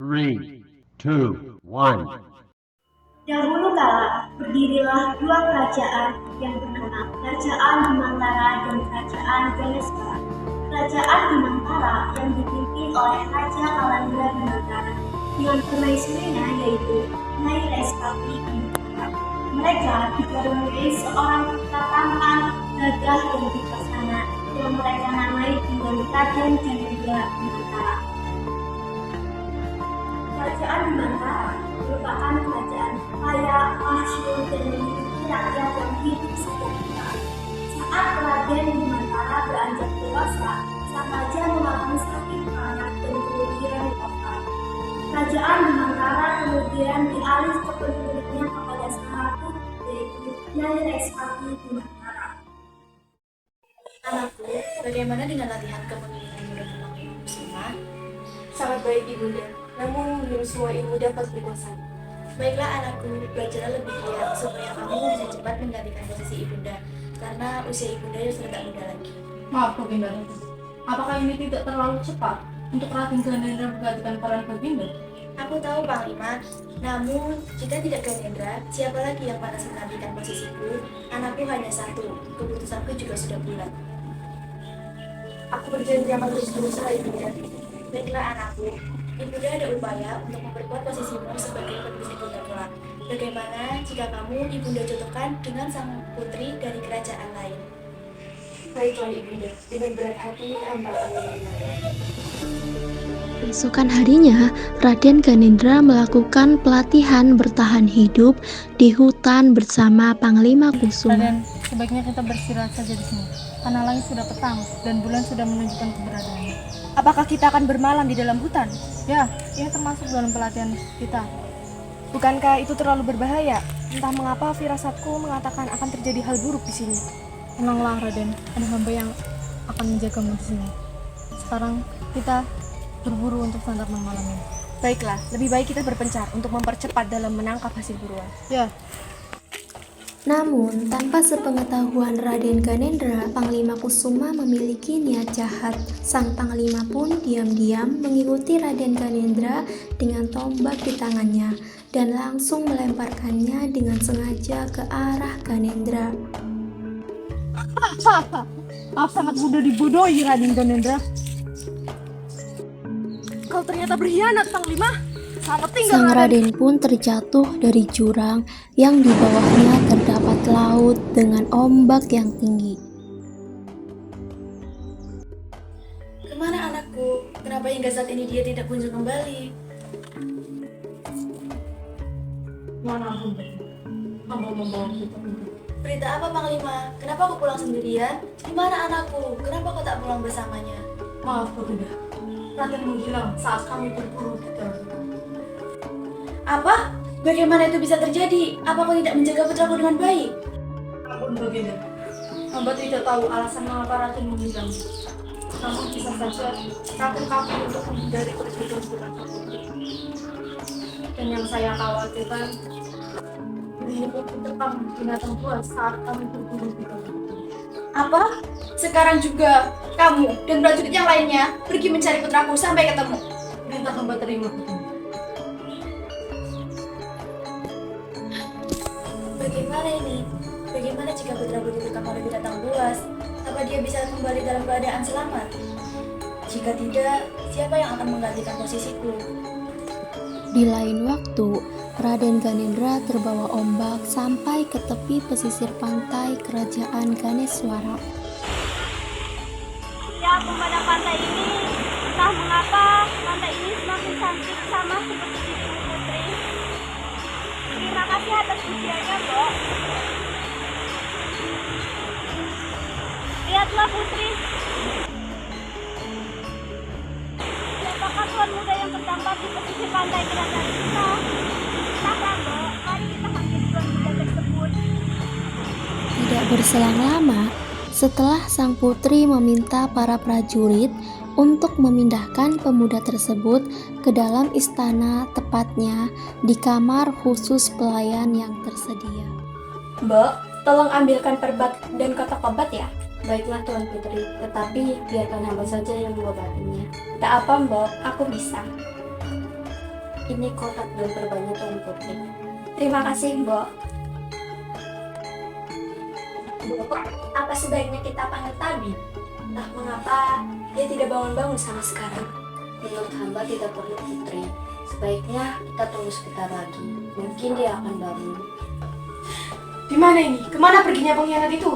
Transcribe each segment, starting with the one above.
3, 2, 1. Dahulu kala berdirilah dua kerajaan yang bernama Kerajaan Bimantara dan Kerajaan Ganeswara. Kerajaan Bimantara yang dipimpin oleh Raja Kalandra Bimantara dengan permaisurinya yaitu Nyai Respati Bimantara. Mereka dikaruniai seorang putra tampan, gagah dan bijaksana yang mereka namai dengan Raden Ganendra Bimantara. Kerajaan Bimantara merupakan kerajaan kaya, masyhur dan memiliki rakyat yang hidup sejahtera. Saat Raden Bimantara beranjak dewasa, sang raja mengalami sakit parah dan kemudian wafat. Kerajaan Bimantara kemudian dialih kepemilikannya kepada sang ratu yaitu Nyai Respati Bimantara. Anakku, bagaimana dengan latihan kepemimpinan muda Ilmu Kusuma? Sangat baik ibunda, namun belum semua ilmu dapat dikuasai. Baiklah anakku, belajarlah lebih giat supaya kamu bisa cepat menggantikan posisi ibunda, karena usia ibunda yang sudah tak muda lagi. Maaf Baginda Ratu, apakah ini tidak terlalu cepat untuk Raden Ganendra menggantikan peran Baginda? Aku tahu Panglima, namun jika tidak Ganendra, siapa lagi yang pantas menggantikan posisiku? Anakku hanya satu, keputusanku juga sudah bulat. Aku berjanji akan terus berusaha ibunda. Baiklah anakku, ibunda ada upaya untuk memperkuat posisimu sebagai penerus ibunda kelak. Bagaimana jika kamu ibunda jodohkan dengan sang putri dari kerajaan lain? Baiklah ibunda, dengan berat hati hamba akan menerima. Besokan harinya, Raden Ganendra melakukan pelatihan bertahan hidup di hutan bersama Panglima Kusuma. Raden, sebaiknya kita beristirahat saja di sini, karena langit sudah petang dan bulan sudah menunjukkan keberadaannya. Apakah kita akan bermalam di dalam hutan? Ya, ini termasuk dalam pelatihan kita. Bukankah itu terlalu berbahaya? Entah mengapa firasatku mengatakan akan terjadi hal buruk di sini. Tenanglah Raden, ada hamba yang akan menjagamu di sini. Sekarang kita berburu untuk santapan malam ini. Baiklah, lebih baik kita berpencar untuk mempercepat dalam menangkap hasil buruan. Ya. Namun, tanpa sepengetahuan Raden Ganendra, Panglima Kusuma memiliki niat jahat. Sang Panglima pun diam-diam mengikuti Raden Ganendra dengan tombak di tangannya dan langsung melemparkannya dengan sengaja ke arah Ganendra. Maaf, sangat mudah dibodohi Raden Ganendra. Kau ternyata berkhianat, Panglima. Selamat tinggal, Sang Raden pun terjatuh dari jurang yang di bawahnya terdapat laut dengan ombak yang tinggi. Kemana anakku? Kenapa hingga saat ini dia tidak kunjung kembali? Mohon ampun, hamba membawa kita. Berita apa Panglima? Kenapa aku pulang sendirian? Di mana anakku? Kenapa kau tak pulang bersamanya? Maaf Baginda, Raden menghilang saat kami berburu di dalam hutan. Apa? Bagaimana itu bisa terjadi? Apa kau tidak menjaga putraku dengan baik? Ampun Baginda, hamba tidak tahu alasan mengapa Raden menghilang. Namun bisa saja Raden kabur untuk menghindari perburuan putri. Dan yang saya khawatirkan, ini pun terkam binatang buas saat kami berburu di dalam hutan. Apa? Sekarang juga kamu dan prajurit yang lainnya pergi mencari putraku sampai ketemu. Perintah hamba terima Baginda. Bagaimana ini? Bagaimana jika putraku diterkam oleh binatang buas? Apa dia bisa kembali dalam keadaan selamat? Jika tidak, siapa yang akan menggantikan posisiku? Di lain waktu, Raden Ganendra terbawa ombak sampai ke tepi pesisir pantai kerajaan Ganeswara. Ya, pada pantai ini, entah mengapa pantai ini semakin cantik sama seperti ibu putri. Terima kasih atas usianya, Mbok. Lihatlah putri. Siapakah tuan muda yang terdampar di pesisir pantai kerajaan kita? Entahlah, Mbok. Mari kita panggil tuan muda tersebut. Tidak berselang lama, setelah sang putri meminta para prajurit untuk memindahkan pemuda tersebut ke dalam istana, tepatnya di kamar khusus pelayan yang tersedia. Mbak, tolong ambilkan perbat dan kotak obat ya. Baiklah Tuan Putri, tetapi biarkan hamba saja yang mengobatinya. Tak apa Mbak, aku bisa. Ini kotak dan perbannya Tuan Putri. Terima kasih, Mbok. Mbok, apa sebaiknya kita panggil Tabi? Entah mengapa dia tidak bangun-bangun sama sekarang. Menurut hamba tidak perlu Putri. Sebaiknya kita tunggu sebentar lagi. Mungkin dia akan bangun. Di mana ini? Kemana perginya pengkhianat itu?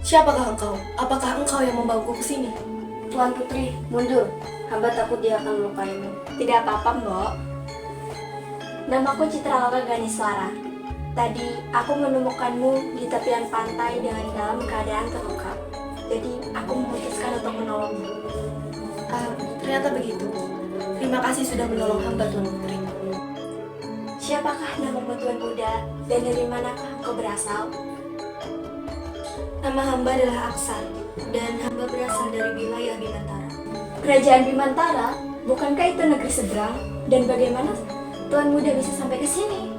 Siapakah engkau? Apakah engkau yang membawaku ke sini? Tuan Putri, mundur. Hamba takut dia akan melukaimu. Tidak apa-apa, Mbok. Namaku Citraloka Ganeswara. Tadi aku menemukanmu di tepian pantai dengan dalam keadaan terluka. Jadi aku memutuskan untuk menolongmu. Ternyata begitu. Terima kasih sudah menolong hamba, Tuan Putri. Siapakah namamu Tuan Muda dan dari manakah engkau berasal? Nama hamba adalah Aksan, dan hamba berasal dari wilayah Bimantara. Kerajaan Bimantara? Bukankah itu negeri seberang? Dan bagaimana Tuan Muda bisa sampai ke sini?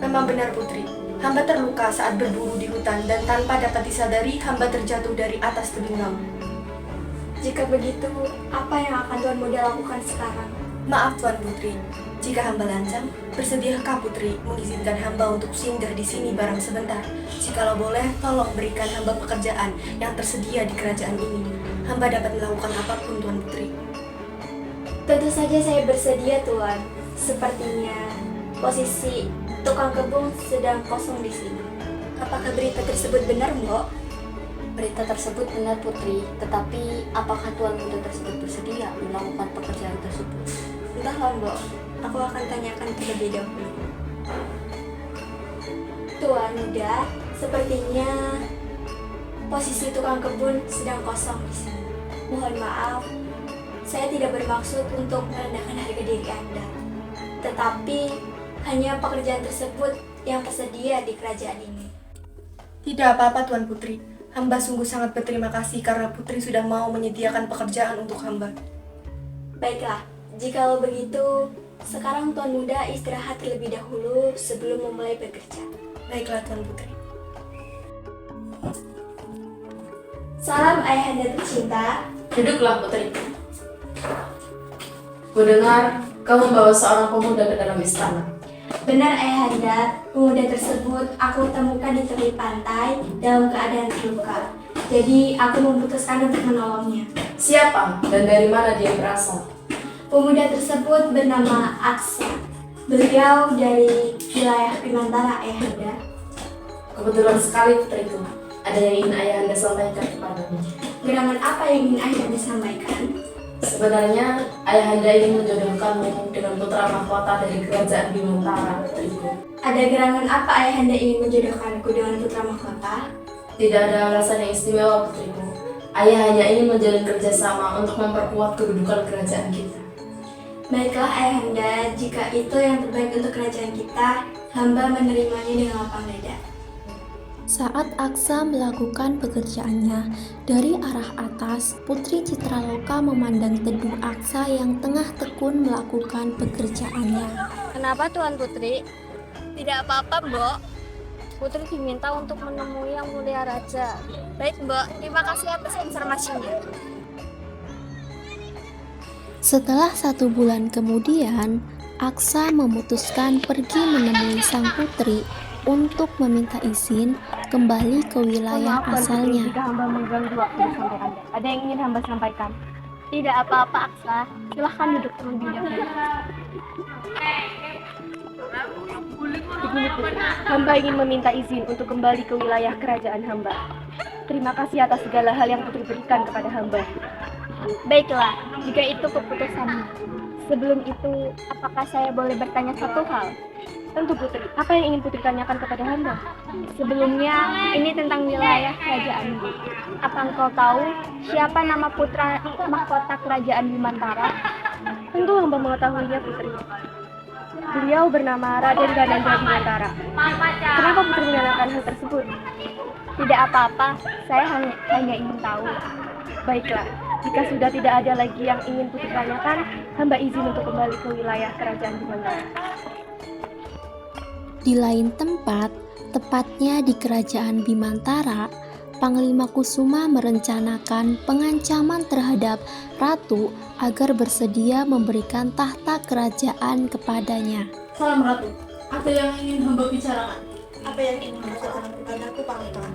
Memang benar, Putri. Hamba terluka saat berburu di hutan dan tanpa dapat disadari hamba terjatuh dari atas tebing laut. Jika begitu, apa yang akan Tuan Muda lakukan sekarang? Maaf, Tuan Putri. Jika hamba lancang, bersediakah Putri mengizinkan hamba untuk singgah di sini barang sebentar? Jikalau boleh, tolong berikan hamba pekerjaan yang tersedia di kerajaan ini. Hamba dapat melakukan apapun, Tuan Putri. Tentu saja saya bersedia, Tuan. Sepertinya posisi tukang kebun sedang kosong di sini. Apakah berita tersebut benar, Mbok? Berita tersebut benar Putri, tetapi apakah Tuan Muda tersebut bersedia melakukan pekerjaan tersebut? Entahlah, Mbok. Aku akan tanyakan terlebih dahulu. Tuan Muda, sepertinya posisi tukang kebun sedang kosong di sini. Mohon maaf, saya tidak bermaksud untuk merendahkan harga diri Anda. Tetapi hanya pekerjaan tersebut yang tersedia di kerajaan ini. Tidak apa-apa, Tuan Putri. Hamba sungguh sangat berterima kasih karena Putri sudah mau menyediakan pekerjaan untuk hamba. Baiklah, jikalau begitu, sekarang Tuan Muda istirahat terlebih dahulu sebelum memulai bekerja. Baiklah, Tuan Putri. Salam ayahanda tercinta. Duduklah Putri. Kudengar kau membawa seorang pemuda ke dalam istana. Benar ayahanda, pemuda tersebut aku temukan di tepi pantai dalam keadaan terluka. Jadi aku memutuskan untuk menolongnya. Siapa dan dari mana dia berasal? Pemuda tersebut bernama Aksa. Beliau dari wilayah Bimantara ayahanda. Kebetulan sekali putriku. Ada yang ingin ayahanda sampaikan kepadamu. Gerangan apa yang ingin ayahanda sampaikan? Sebenarnya ayahanda ingin menjodohkanmu dengan putra mahkota dari kerajaan Bimantara, putriku. Ada gerangan apa ayahanda ingin menjodohkanku dengan putra mahkota? Tidak ada alasan yang istimewa, putriku. Ayah hanya ingin menjalin kerjasama untuk memperkuat kedudukan kerajaan kita. Baiklah ayahanda, jika itu yang terbaik untuk kerajaan kita, hamba menerimanya dengan lapang dada. Saat Aksa melakukan pekerjaannya, dari arah atas, Putri Citraloka memandang teduh Aksa yang tengah tekun melakukan pekerjaannya. Kenapa Tuan Putri? Tidak apa-apa, Mbok. Putri diminta untuk menemui Yang Mulia Raja. Baik, Mbok. Terima kasih atas informasinya. Setelah 1 bulan kemudian, Aksa memutuskan pergi menemui sang putri untuk meminta izin kembali ke wilayah asalnya. Jika hamba mengganggu waktu sampai Anda, ada yang ingin hamba sampaikan? Tidak apa-apa, Aksa. Silahkan duduk terlebih dahulu. Begini, Putri. Hamba ingin meminta izin untuk kembali ke wilayah kerajaan hamba. Terima kasih atas segala hal yang Putri berikan kepada hamba. Baiklah, jika itu keputusanmu. Sebelum itu, apakah saya boleh bertanya satu hal? Tentu, Putri. Apa yang ingin Putri tanyakan kepada hamba? Sebelumnya, ini tentang wilayah kerajaanmu. Apa engkau tahu siapa nama putra mahkota kerajaan Bimantara? Tentu hamba mengetahuinya, Putri. Beliau bernama Raden Ganendra Bimantara. Kenapa Putri menanyakan hal tersebut? Tidak apa-apa, saya hanya ingin tahu. Baiklah, jika sudah tidak ada lagi yang ingin Putri tanyakan, hamba izin untuk kembali ke wilayah kerajaan Bimantara. Di lain tempat, tepatnya di kerajaan Bimantara, Panglima Kusuma merencanakan pengancaman terhadap ratu agar bersedia memberikan tahta kerajaan kepadanya. Salam Ratu, ada yang ingin hamba bicarakan. Apa yang ingin mengatakan kepadaku, Panglima?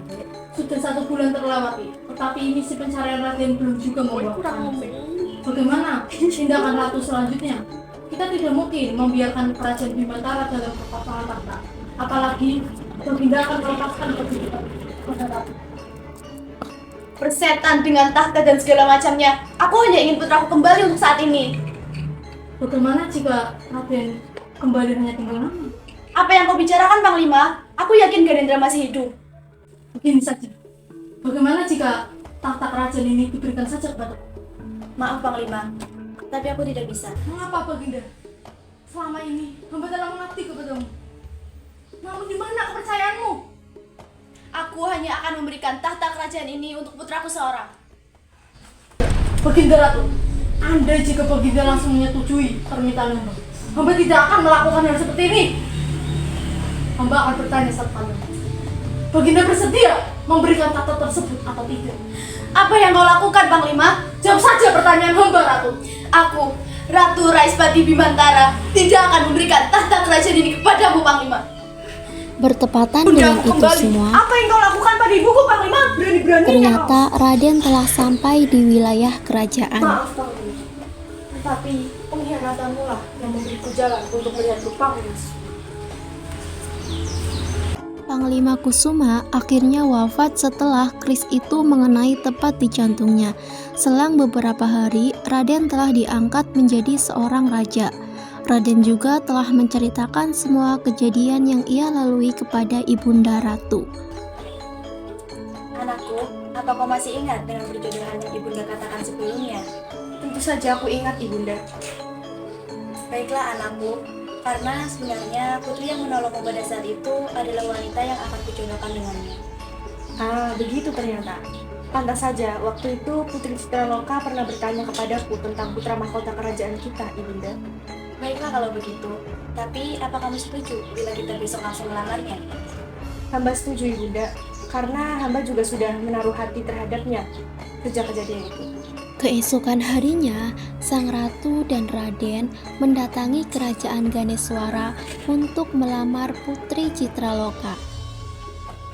Sudah 1 bulan terlewati, tetapi misi pencarian Raden belum juga membuahkan. Bagaimana tindakan Ratu selanjutnya? Kita tidak mungkin membiarkan kerajaan Bimantara dalam kekosongan tahta. Apalagi Baginda akan melepaskan kedudukan kepada Ratu. Persetan dengan tahta dan segala macamnya. Aku hanya ingin putraku kembali untuk saat ini. Bagaimana jika Raden kembali hanya tinggal nama? Apa yang kau bicarakan, Panglima? Aku yakin Ganendra masih hidup. Begini saja. Bagaimana jika tahta kerajaan ini diberikan saja kepada? Maaf, Panglima, tapi aku tidak bisa. Mengapa, Baginda? Selama ini hamba telah mengabdi kepadamu. Namun di mana kepercayaanmu? Aku hanya akan memberikan tahta kerajaan ini untuk putraku seorang. Baginda Ratu, andai jika Baginda langsung menyetujui permintaan hamba tidak akan melakukan hal seperti ini. Hamba akan bertanya satu kali. Baginda bersedia memberikan tahta tersebut atau tidak? Apa yang kau lakukan, Panglima? Jawab saja pertanyaan hamba, Ratu. Aku, Ratu Raispati Bimantara, tidak akan memberikan tahta kerajaan ini kepadamu, Panglima. Bertepatan dengan itu semua, Apa yang kau lakukan pada ibuku, Panglima? Berani-beraninya ternyata Raden telah sampai di wilayah kerajaan. Maaf, Panglima. Tetapi pengkhianatanmu lah yang memberiku jalan untuk melihat rupamu. Panglima Kusuma akhirnya wafat setelah keris itu mengenai tepat di jantungnya. Selang beberapa hari, Raden telah diangkat menjadi seorang raja. Raden juga telah menceritakan semua kejadian yang ia lalui kepada Ibunda Ratu. Anakku, apa kau masih ingat dengan perjodohan yang Ibunda katakan sebelumnya? Tentu saja aku ingat, Ibunda. Baiklah anakku, karena sebenarnya putri yang menolongmu pada saat itu adalah wanita yang akan kujodohkan denganmu. Ah, begitu ternyata. Pantas saja, waktu itu Putri Citraloka pernah bertanya kepadaku tentang putra mahkota kerajaan kita, Ibunda. Baiklah kalau begitu, tapi apa kamu setuju bila kita besok langsung melamarnya? Hamba setuju, Ibunda, karena hamba juga sudah menaruh hati terhadapnya sejak kejadian itu. Keesokan harinya, Sang Ratu dan Raden mendatangi kerajaan Ganeswara untuk melamar Putri Citraloka.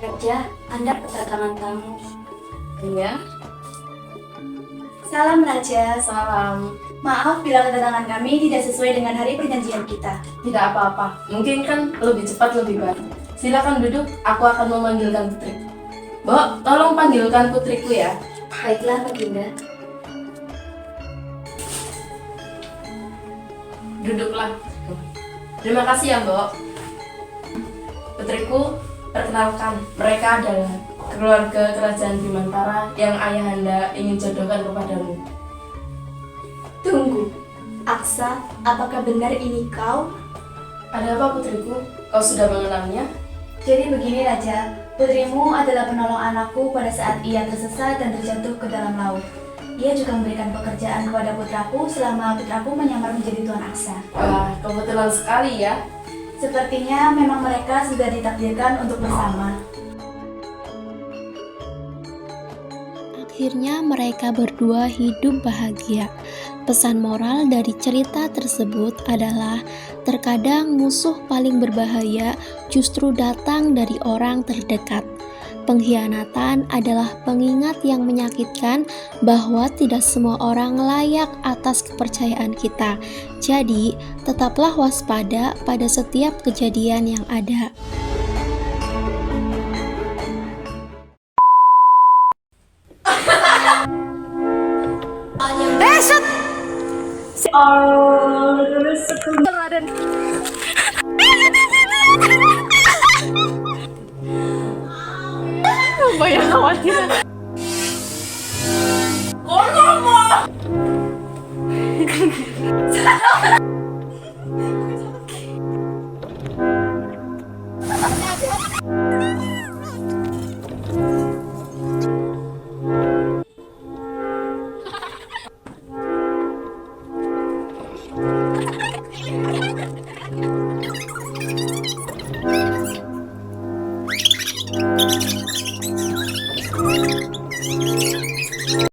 Raja, Anda kedatangan tamu. Iya. Salam Raja. Salam. Maaf bila kedatangan kami tidak sesuai dengan hari perjanjian kita. Tidak apa-apa. Mungkin kan lebih cepat lebih baik. Silakan duduk. Aku akan memanggilkan putri. Mbok, tolong panggilkan putriku ya. Baiklah Baginda. Duduklah. Terima kasih ya, Mbok. Putriku, perkenalkan, mereka adalah keluarga kerajaan Bimantara yang ayahanda ingin jodohkan kepadamu. Tunggu, Aksa, apakah benar ini kau? Ada apa putriku? Kau sudah mengenalnya? Jadi begini Raja, putrimu adalah penolong anakku pada saat ia tersesat dan terjatuh ke dalam laut. Ia juga memberikan pekerjaan kepada putraku selama putraku menyamar menjadi Tuan Aksa. Wah, kebetulan sekali ya. Sepertinya memang mereka sudah ditakdirkan untuk bersama. Akhirnya mereka berdua hidup bahagia. Pesan moral dari cerita tersebut adalah terkadang musuh paling berbahaya justru datang dari orang terdekat. Pengkhianatan adalah pengingat yang menyakitkan bahwa tidak semua orang layak atas kepercayaan kita. Jadi, tetaplah waspada pada setiap kejadian yang ada. Raden. Banyak khawatir. Kok ngomong?